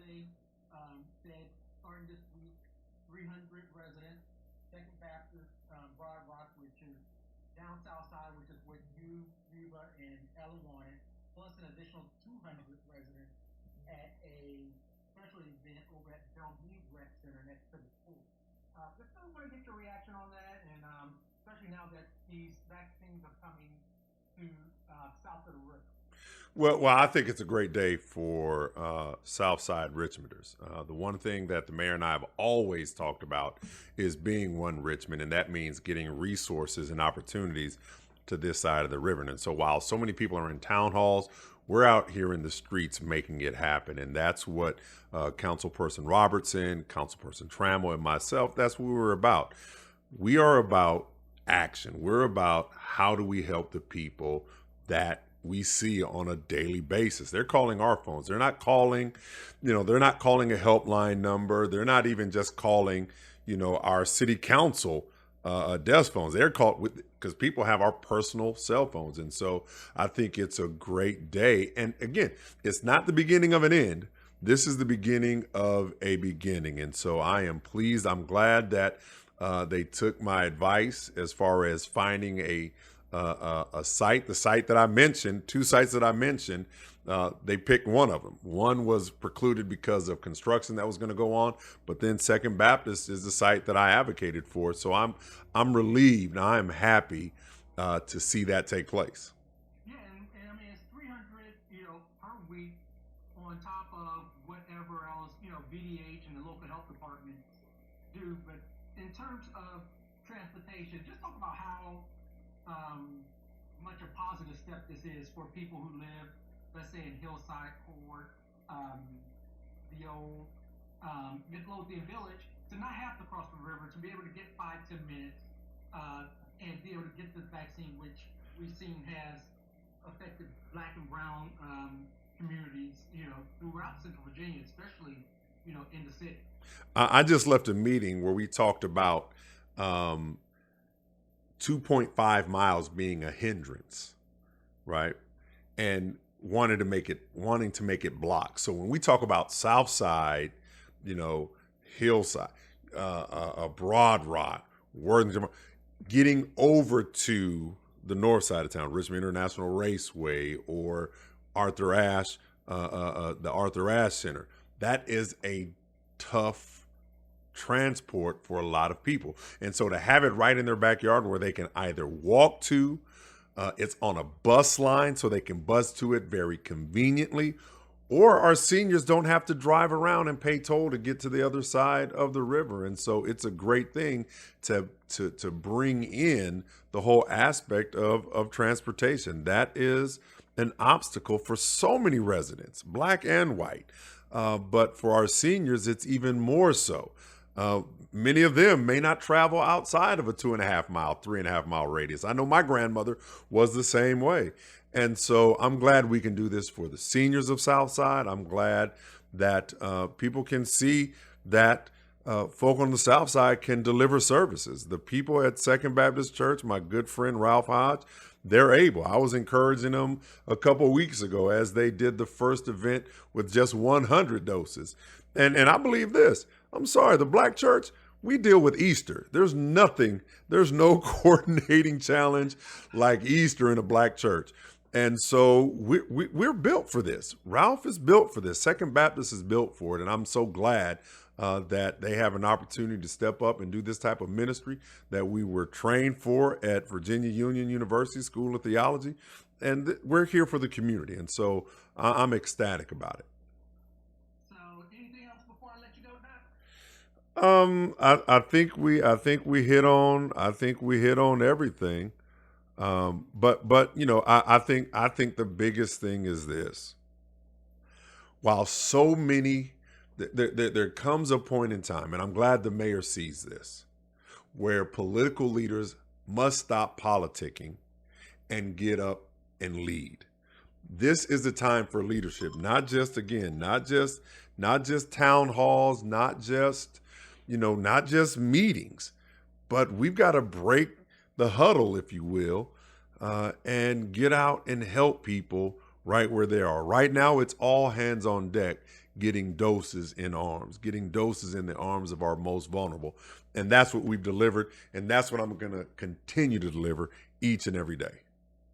yesterday said starting this week, 300 residents, Second Baptist Broad Rock, which is down south side, which is what you, Reba, and Ella wanted, plus an additional 200 residents at a special event over at Bellevue Rec Center next to the school. Just want to get your reaction on that, and especially now that these vaccines are coming to south of the river. Well, I think it's a great day for South Side Richmonders. The one thing that the mayor and I have always talked about is being one Richmond, and that means getting resources and opportunities to this side of the river. And so while so many people are in town halls, we're out here in the streets making it happen. And that's what Councilperson Robertson, Councilperson Trammell, and myself, that's what we're about. We are about action. We're about how do we help the people that we see on a daily basis. They're calling our phones. They're not calling, they're not calling a helpline number. They're not even just calling, our city council desk phones. They're called with because people have our personal cell phones. And so I think it's a great day. And again, it's not the beginning of an end. This is the beginning of a beginning. And so I am pleased. I'm glad that they took my advice as far as finding a site, the site that I mentioned, two sites that I mentioned. They picked one of them. One was precluded because of construction that was going to go on, but then Second Baptist is the site that I advocated for. So I'm relieved. I'm happy to see that take place. Yeah, and I mean it's 300, per week on top of whatever else, VDH and the local health departments do. But in terms of transportation, just talk about how much a positive step this is for people who live, let's say, in Hillside Court, the old Midlothian Village, to not have to cross the river, to be able to get 5-10 minutes, and be able to get this vaccine, which we've seen has affected Black and Brown communities, throughout Central Virginia, especially, in the city. I just left a meeting where we talked about 2.5 miles being a hindrance, right? And wanting to make it block. So when we talk about South Side, Hillside, Broad Rock, Worthington, getting over to the north side of town, Richmond International Raceway or Arthur Ashe, the Arthur Ashe Center, that is a tough transport for a lot of people. And so to have it right in their backyard where they can either walk to, it's on a bus line so they can bus to it very conveniently, or our seniors don't have to drive around and pay toll to get to the other side of the river. And so it's a great thing to bring in the whole aspect of transportation. That is an obstacle for so many residents, Black and white. But for our seniors, it's even more so. Many of them may not travel outside of a 2.5 mile, 3.5 mile radius. I know my grandmother was the same way. And so I'm glad we can do this for the seniors of Southside. I'm glad that people can see that folk on the South Side can deliver services. The people at Second Baptist Church, my good friend Ralph Hodge, they're able. I was encouraging them a couple of weeks ago as they did the first event with just 100 doses. And I believe this. I'm sorry, the Black church, we deal with Easter. There's no coordinating challenge like Easter in a Black church. And so we're built for this. Ralph is built for this. Second Baptist is built for it. And I'm so glad that they have an opportunity to step up and do this type of ministry that we were trained for at Virginia Union University School of Theology. And we're here for the community. And so I'm ecstatic about it. So, anything else before I let you go, Doc? I think we hit on everything. But I think the biggest thing is this. While so many, there comes a point in time, and I'm glad the mayor sees this, where political leaders must stop politicking and get up and lead. This is the time for leadership, not just town halls, not just meetings, but we've got to break the huddle, if you will, and get out and help people right where they are. Right now, it's all hands on deck, getting doses in arms, getting doses in the arms of our most vulnerable. And that's what we've delivered. And that's what I'm going to continue to deliver each and every day.